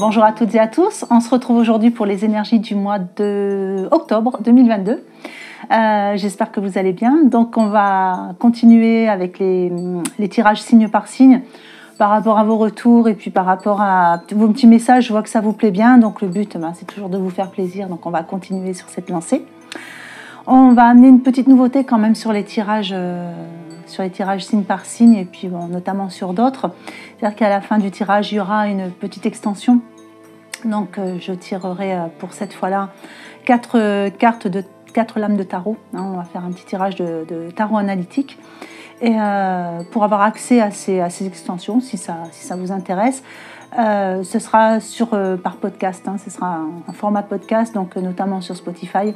Bonjour à toutes et à tous, on se retrouve aujourd'hui pour les énergies du mois de octobre 2022. J'espère que vous allez bien. Donc on va continuer avec les tirages signe par signe par rapport à vos retours et puis par rapport à vos petits messages. Je vois que ça vous plaît bien, donc le but c'est toujours de vous faire plaisir, donc on va continuer sur cette lancée. On va amener une petite nouveauté quand même sur les tirages signe par signe et puis bon, notamment sur d'autres. C'est-à-dire qu'à la fin du tirage, il y aura une petite extension. Donc je tirerai pour cette fois-là 4 lames de tarot. On va faire un petit tirage de tarot analytique. Et pour avoir accès à ces extensions, si ça vous intéresse, ce sera par podcast. Ce sera un format podcast, donc notamment sur Spotify.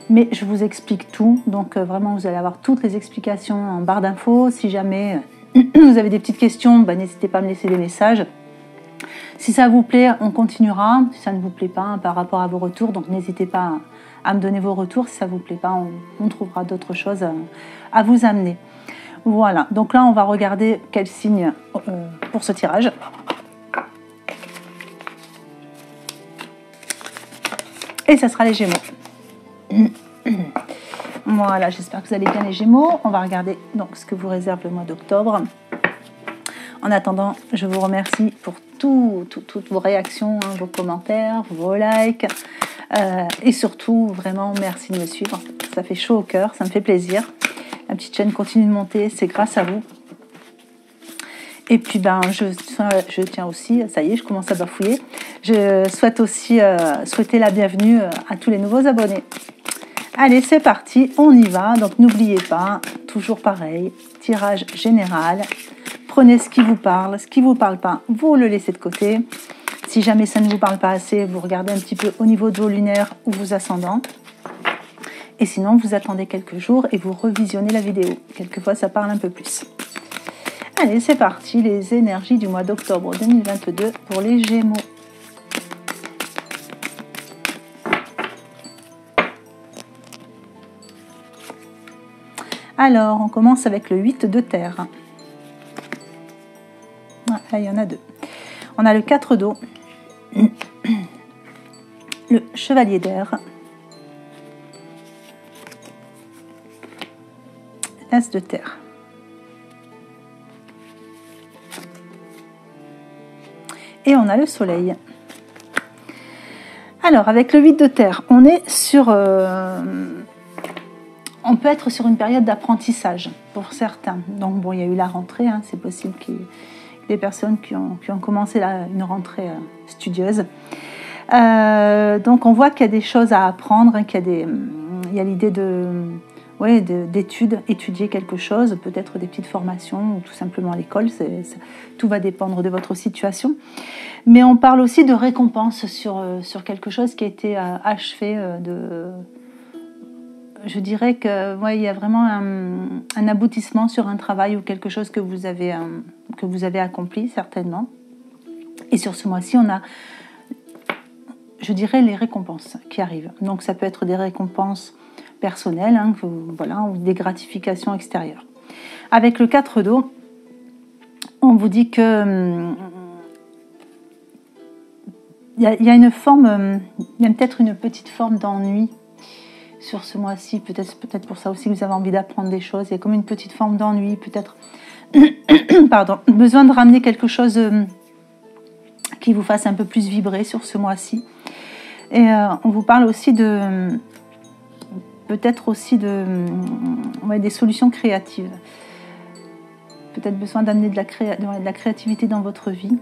Mais je vous explique tout, donc vraiment vous allez avoir toutes les explications en barre d'infos. Si jamais vous avez des petites questions, n'hésitez pas à me laisser des messages. Si ça vous plaît, on continuera. Si ça ne vous plaît pas par rapport à vos retours, donc n'hésitez pas à me donner vos retours. Si ça ne vous plaît pas, on trouvera d'autres choses à vous amener. Voilà, donc là on va regarder quel signe pour ce tirage. Et ça sera les Gémeaux. Voilà, j'espère que vous allez bien les Gémeaux. On va regarder donc ce que vous réserve le mois d'octobre. En attendant, je vous remercie pour toutes vos réactions, vos commentaires, vos likes. Et surtout, vraiment, merci de me suivre. Ça fait chaud au cœur, ça me fait plaisir. La petite chaîne continue de monter, c'est grâce à vous. Et puis, je tiens aussi, ça y est, je commence à bafouiller. Je souhaite aussi souhaiter la bienvenue à tous les nouveaux abonnés. Allez, c'est parti, on y va. Donc, n'oubliez pas, toujours pareil, tirage général. Prenez ce qui vous parle pas, vous le laissez de côté. Si jamais ça ne vous parle pas assez, vous regardez un petit peu au niveau de vos lunaires ou vos ascendants. Et sinon, vous attendez quelques jours et vous revisionnez la vidéo. Quelquefois, ça parle un peu plus. Allez, c'est parti, les énergies du mois d'octobre 2022 pour les Gémeaux. Alors, on commence avec le 8 de terre. Là, il y en a deux. On a le 4 d'eau, le chevalier d'air, l'as de terre. Et on a le soleil. Alors, avec le 8 de terre, on est on peut être sur une période d'apprentissage pour certains. Donc, bon, il y a eu la rentrée, c'est possible qu'il y ait des personnes qui ont commencé une rentrée studieuse. Donc, on voit qu'il y a des choses à apprendre, il y a l'idée étudier quelque chose, peut-être des petites formations ou tout simplement à l'école. Tout va dépendre de votre situation. Mais on parle aussi de récompense sur quelque chose qui a été achevé je dirais qu'il y a vraiment un aboutissement sur un travail ou quelque chose que vous avez accompli, certainement. Et sur ce mois-ci, on a, je dirais, les récompenses qui arrivent. Donc ça peut être des récompenses personnelles, ou des gratifications extérieures. Avec le 4 d'eau, on vous dit que il y a peut-être une petite forme d'ennui sur ce mois-ci, peut-être pour ça aussi que vous avez envie d'apprendre des choses. Il y a comme une petite forme d'ennui, peut-être besoin de ramener quelque chose qui vous fasse un peu plus vibrer sur ce mois-ci. Et on vous parle aussi des solutions créatives. Peut-être besoin d'amener de la créativité dans votre vie.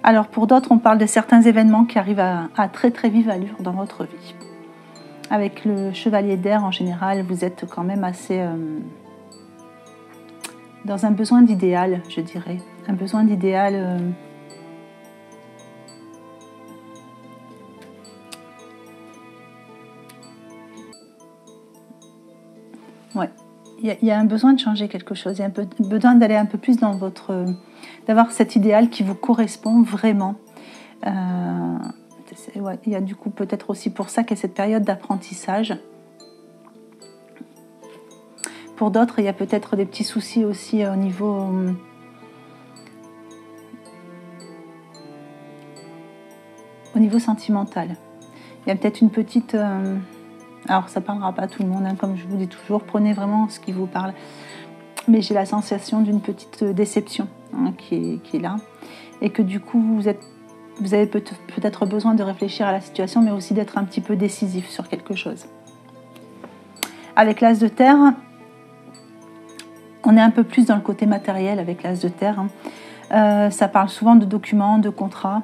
Alors pour d'autres, on parle de certains événements qui arrivent à très très vive allure dans votre vie. Avec le chevalier d'air, en général, vous êtes quand même assez dans un besoin d'idéal, je dirais. Un besoin d'idéal. Il y a un besoin de changer quelque chose. Il y a un besoin d'aller un peu plus dans d'avoir cet idéal qui vous correspond vraiment. Il y a du coup peut-être aussi pour ça qu'il y a cette période d'apprentissage. Pour d'autres, il y a peut-être des petits soucis aussi au niveau au niveau sentimental. Il y a peut-être une petite... alors, ça ne parlera pas à tout le monde, hein, comme je vous dis toujours, prenez vraiment ce qui vous parle. Mais j'ai la sensation d'une petite déception hein, qui est là. Et que du coup, vous avez peut-être besoin de réfléchir à la situation, mais aussi d'être un petit peu décisif sur quelque chose. Avec l'As de terre, on est un peu plus dans le côté matériel avec l'As de terre. Hein. Ça parle souvent de documents, de contrats.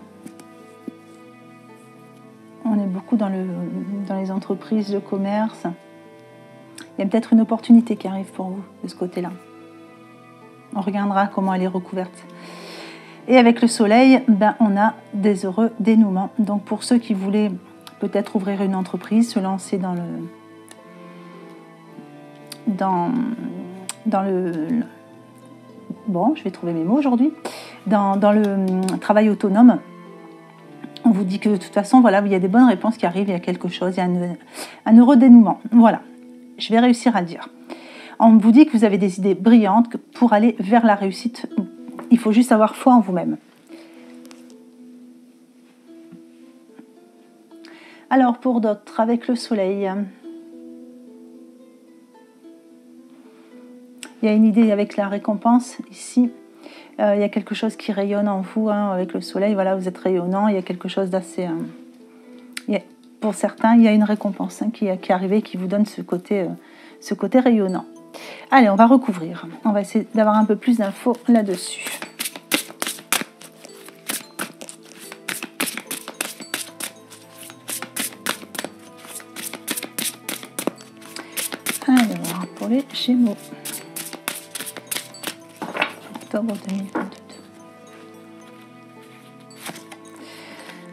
On est beaucoup dans les entreprises, le commerce. Il y a peut-être une opportunité qui arrive pour vous de ce côté-là. On regardera comment elle est recouverte. Et avec le soleil, ben, on a des heureux dénouements. Donc pour ceux qui voulaient peut-être ouvrir une entreprise, se lancer dans le bon, je vais trouver mes mots aujourd'hui, dans le travail autonome, on vous dit que de toute façon, voilà, il y a des bonnes réponses qui arrivent, il y a quelque chose, il y a un heureux dénouement. Voilà, je vais réussir à le dire. On vous dit que vous avez des idées brillantes, que pour aller vers la réussite, il faut juste avoir foi en vous-même. Alors pour d'autres, avec le soleil, il y a une idée avec la récompense ici. Il y a quelque chose qui rayonne en vous hein, avec le soleil. Voilà, vous êtes rayonnant. Il y a quelque chose d'assez... pour certains, il y a une récompense hein, qui est arrivée qui vous donne ce côté rayonnant. Allez, on va recouvrir. On va essayer d'avoir un peu plus d'infos là-dessus. Alors, pour les Gémeaux. Octobre 2022.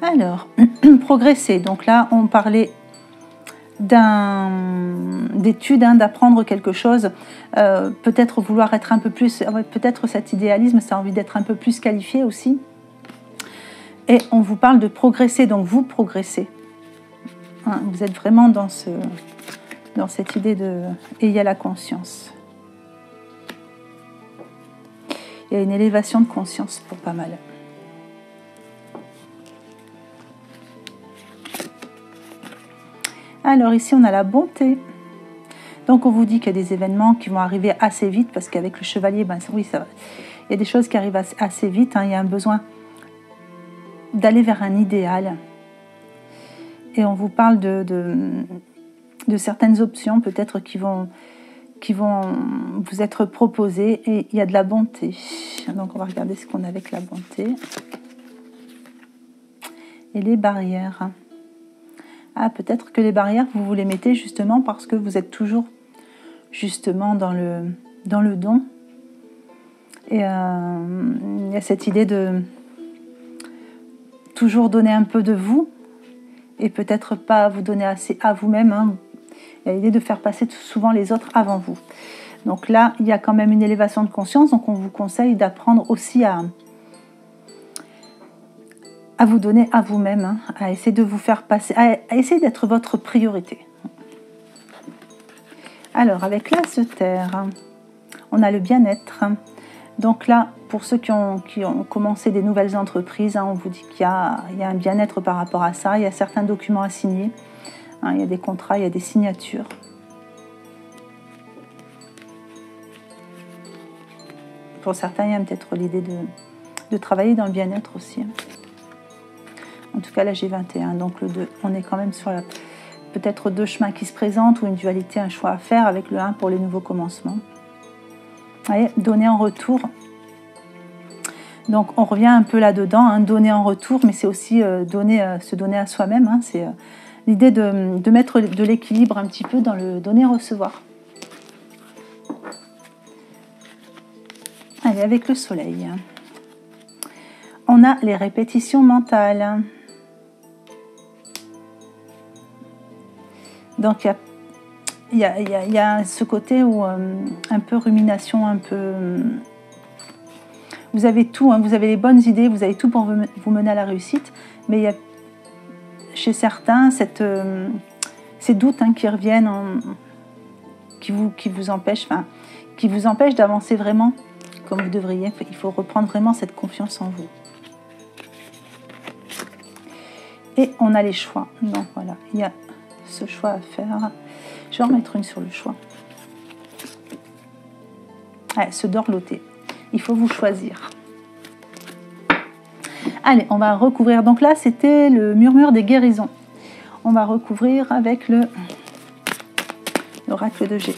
Alors, progresser. Donc là, on parlait d'études, hein, d'apprendre quelque chose, peut-être vouloir être un peu plus, peut-être cet idéalisme, ça a envie d'être un peu plus qualifié aussi. Et on vous parle de progresser, donc vous progressez. Hein, vous êtes vraiment dans cette idée de ayez la conscience. Il y a une élévation de conscience pour pas mal. Alors ici, on a la bonté. Donc on vous dit qu'il y a des événements qui vont arriver assez vite, parce qu'avec le chevalier, ben, oui, ça va. Il y a des choses qui arrivent assez vite. Hein. Il y a un besoin d'aller vers un idéal. Et on vous parle de certaines options, peut-être qui vont vous être proposées. Et il y a de la bonté. Donc on va regarder ce qu'on a avec la bonté. Et les barrières. Ah, peut-être que les barrières, vous les mettez justement parce que vous êtes toujours justement dans le don. Et il y a cette idée de toujours donner un peu de vous et peut-être pas vous donner assez à vous-même. Hein. Il y a l'idée de faire passer souvent les autres avant vous. Donc là, il y a quand même une élévation de conscience. Donc on vous conseille d'apprendre aussi à vous donner à vous-même, hein, à essayer de vous faire passer, à essayer d'être votre priorité. Alors, avec l'As de terre, on a le bien-être. Donc là, pour ceux qui ont commencé des nouvelles entreprises, hein, on vous dit qu'il y a un bien-être par rapport à ça. Il y a certains documents à signer. Hein, il y a des contrats, il y a des signatures. Pour certains, il y a peut-être l'idée de travailler dans le bien-être aussi. Hein. En tout cas, là, j'ai 21, donc le 2. On est quand même sur peut-être deux chemins qui se présentent ou une dualité, un choix à faire avec le 1 pour les nouveaux commencements. Vous voyez, donner en retour. Donc, on revient un peu là-dedans, hein, donner en retour, mais c'est aussi se donner à soi-même. Hein, c'est l'idée de mettre de l'équilibre un petit peu dans le donner-recevoir. Allez, avec le soleil. On a les répétitions mentales. Donc, il y a ce côté où un peu rumination, un peu... vous avez tout, hein, vous avez les bonnes idées, vous avez tout pour vous mener à la réussite, mais il y a chez certains ces doutes hein, qui reviennent, qui vous empêchent d'avancer vraiment comme vous devriez. Il faut reprendre vraiment cette confiance en vous. Et on a les choix. Donc voilà, il y a ce choix à faire. Je vais en mettre une sur le choix. Allez, se dorloter. Il faut vous choisir. Allez, on va recouvrir. Donc là, c'était le murmure des guérisons. On va recouvrir avec l'oracle de G.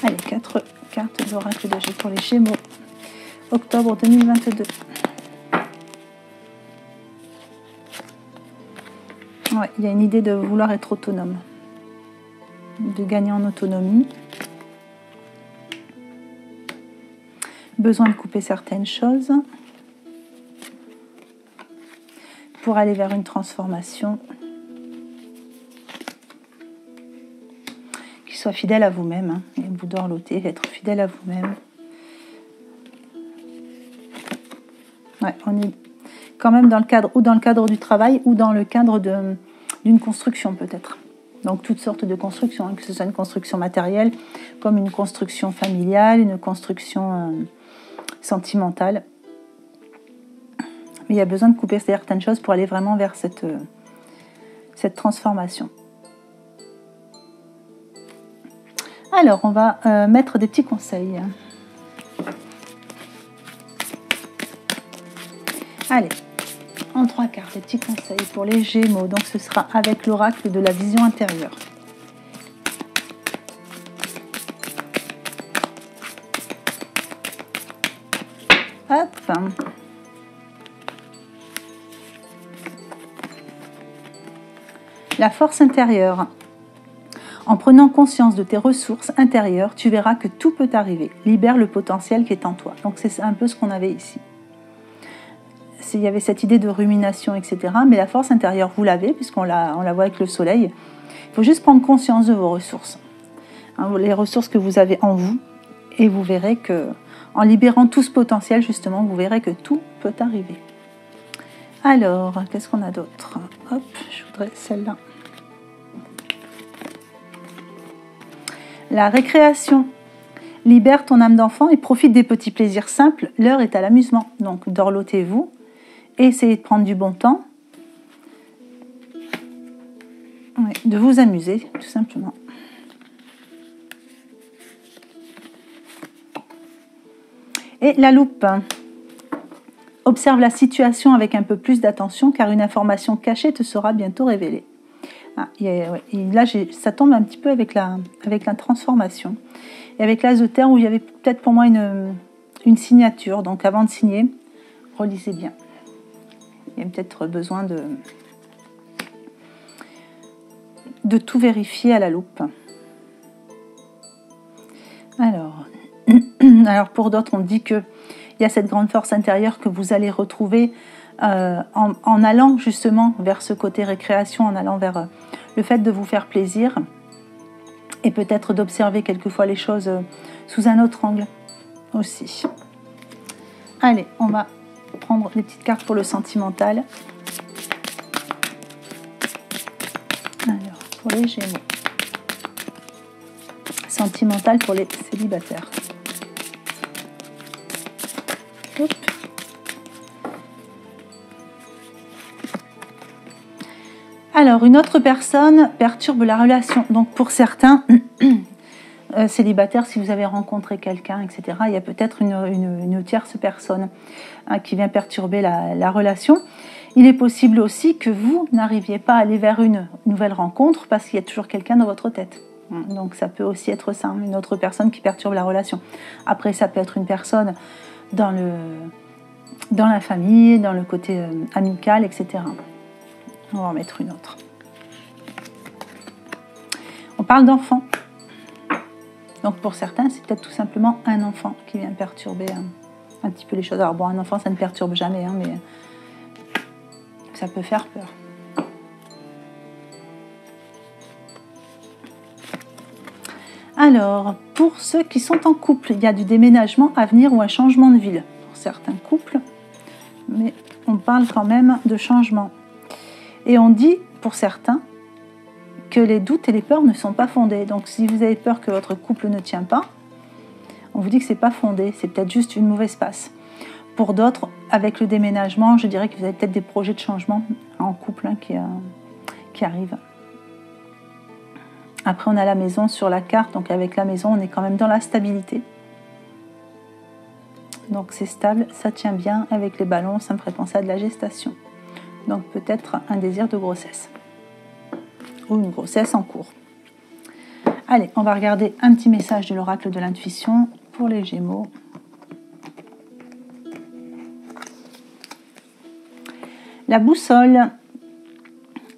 Allez, 4 cartes de l'oracle de G pour les Gémeaux. Octobre 2022. Ouais, il y a une idée de vouloir être autonome, de gagner en autonomie. Besoin de couper certaines choses pour aller vers une transformation qui soit fidèle à vous-même, hein, et vous dorlotez, être fidèle à vous-même. Ouais, on est quand même dans le cadre, ou dans le cadre du travail, ou dans le cadre d'une construction peut-être. Donc toutes sortes de constructions, hein, que ce soit une construction matérielle, comme une construction familiale, une construction sentimentale. Mais il y a besoin de couper certaines choses pour aller vraiment vers cette transformation. Alors, on va mettre des petits conseils. Allez, en 3 cartes, des petits conseils pour les Gémeaux. Donc, ce sera avec l'oracle de la vision intérieure. Hop. La force intérieure. En prenant conscience de tes ressources intérieures, tu verras que tout peut arriver. Libère le potentiel qui est en toi. Donc, c'est un peu ce qu'on avait ici. Il y avait cette idée de rumination, etc. Mais la force intérieure, vous l'avez, puisqu'on la voit avec le soleil. Il faut juste prendre conscience de vos ressources. Hein, les ressources que vous avez en vous. Et vous verrez que, en libérant tout ce potentiel, justement, vous verrez que tout peut arriver. Alors, qu'est-ce qu'on a d'autre? Hop, je voudrais celle-là. La récréation. Libère ton âme d'enfant et profite des petits plaisirs simples. L'heure est à l'amusement. Donc, dorlotez-vous. Essayez de prendre du bon temps. Oui, de vous amuser, tout simplement. Et la loupe. Observe la situation avec un peu plus d'attention car une information cachée te sera bientôt révélée. Ah, là, ça tombe un petit peu avec la transformation. Et avec l'as de terre où il y avait peut-être pour moi une signature. Donc avant de signer, relisez bien. Il y a peut-être besoin de tout vérifier à la loupe. Alors pour d'autres, on dit qu'il y a cette grande force intérieure que vous allez retrouver en allant justement vers ce côté récréation, en allant vers le fait de vous faire plaisir et peut-être d'observer quelquefois les choses sous un autre angle aussi. Allez, on va prendre les petites cartes pour le sentimental. Alors, pour les Gémeaux. Sentimental pour les célibataires. Hop. Alors, une autre personne perturbe la relation. Donc, pour certains célibataires, si vous avez rencontré quelqu'un, etc., il y a peut-être une tierce personne qui vient perturber la relation. Il est possible aussi que vous n'arriviez pas à aller vers une nouvelle rencontre parce qu'il y a toujours quelqu'un dans votre tête. Donc, ça peut aussi être ça, une autre personne qui perturbe la relation. Après, ça peut être une personne dans la famille, dans le côté amical, etc. On va en mettre une autre. On parle d'enfant. Donc pour certains, c'est peut-être tout simplement un enfant qui vient perturber un petit peu les choses. Alors bon, un enfant, ça ne perturbe jamais, hein, mais ça peut faire peur. Alors, pour ceux qui sont en couple, il y a du déménagement à venir ou un changement de ville. Pour certains couples, mais on parle quand même de changement. Et on dit, pour certains, que les doutes et les peurs ne sont pas fondés. Donc si vous avez peur que votre couple ne tient pas, on vous dit que ce n'est pas fondé, c'est peut-être juste une mauvaise passe. Pour d'autres, avec le déménagement, je dirais que vous avez peut-être des projets de changement en couple hein, qui arrivent. Après, on a la maison sur la carte. Donc, avec la maison, on est quand même dans la stabilité. Donc, c'est stable, ça tient bien. Avec les ballons, ça me ferait penser à de la gestation. Donc, peut-être un désir de grossesse. Ou une grossesse en cours. Allez, on va regarder un petit message de l'oracle de l'intuition pour les Gémeaux. La boussole.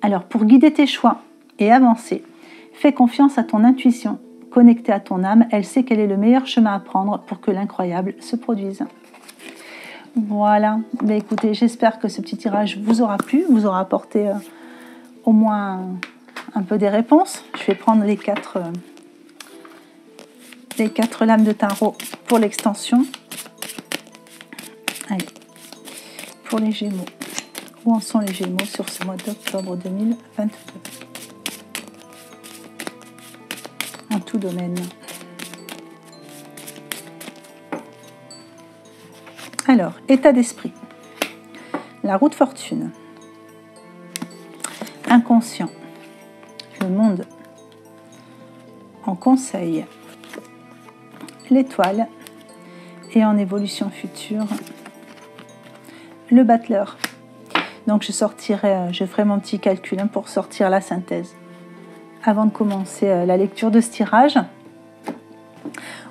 Alors, pour guider tes choix et avancer, fais confiance à ton intuition. Connectée à ton âme, elle sait quel est le meilleur chemin à prendre pour que l'incroyable se produise. Voilà. Ben, écoutez, j'espère que ce petit tirage vous aura plu, vous aura apporté au moins un peu des réponses. Je vais prendre les quatre lames de tarot pour l'extension. Allez, pour les Gémeaux. Où en sont les Gémeaux sur ce mois d'octobre 2022 ? En tout domaine. Alors, état d'esprit. La roue de fortune. Inconscient. Le monde. En conseil. L'étoile. Et en évolution future. Le battleur. Donc je ferai mon petit calcul hein, pour sortir la synthèse avant de commencer la lecture de ce tirage.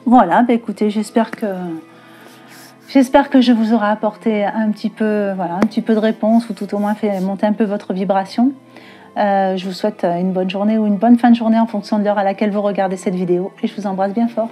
Voilà, bah écoutez, j'espère que je vous aurai apporté un petit peu de réponse ou tout au moins fait monter un peu votre vibration. Je vous souhaite une bonne journée ou une bonne fin de journée en fonction de l'heure à laquelle vous regardez cette vidéo et je vous embrasse bien fort.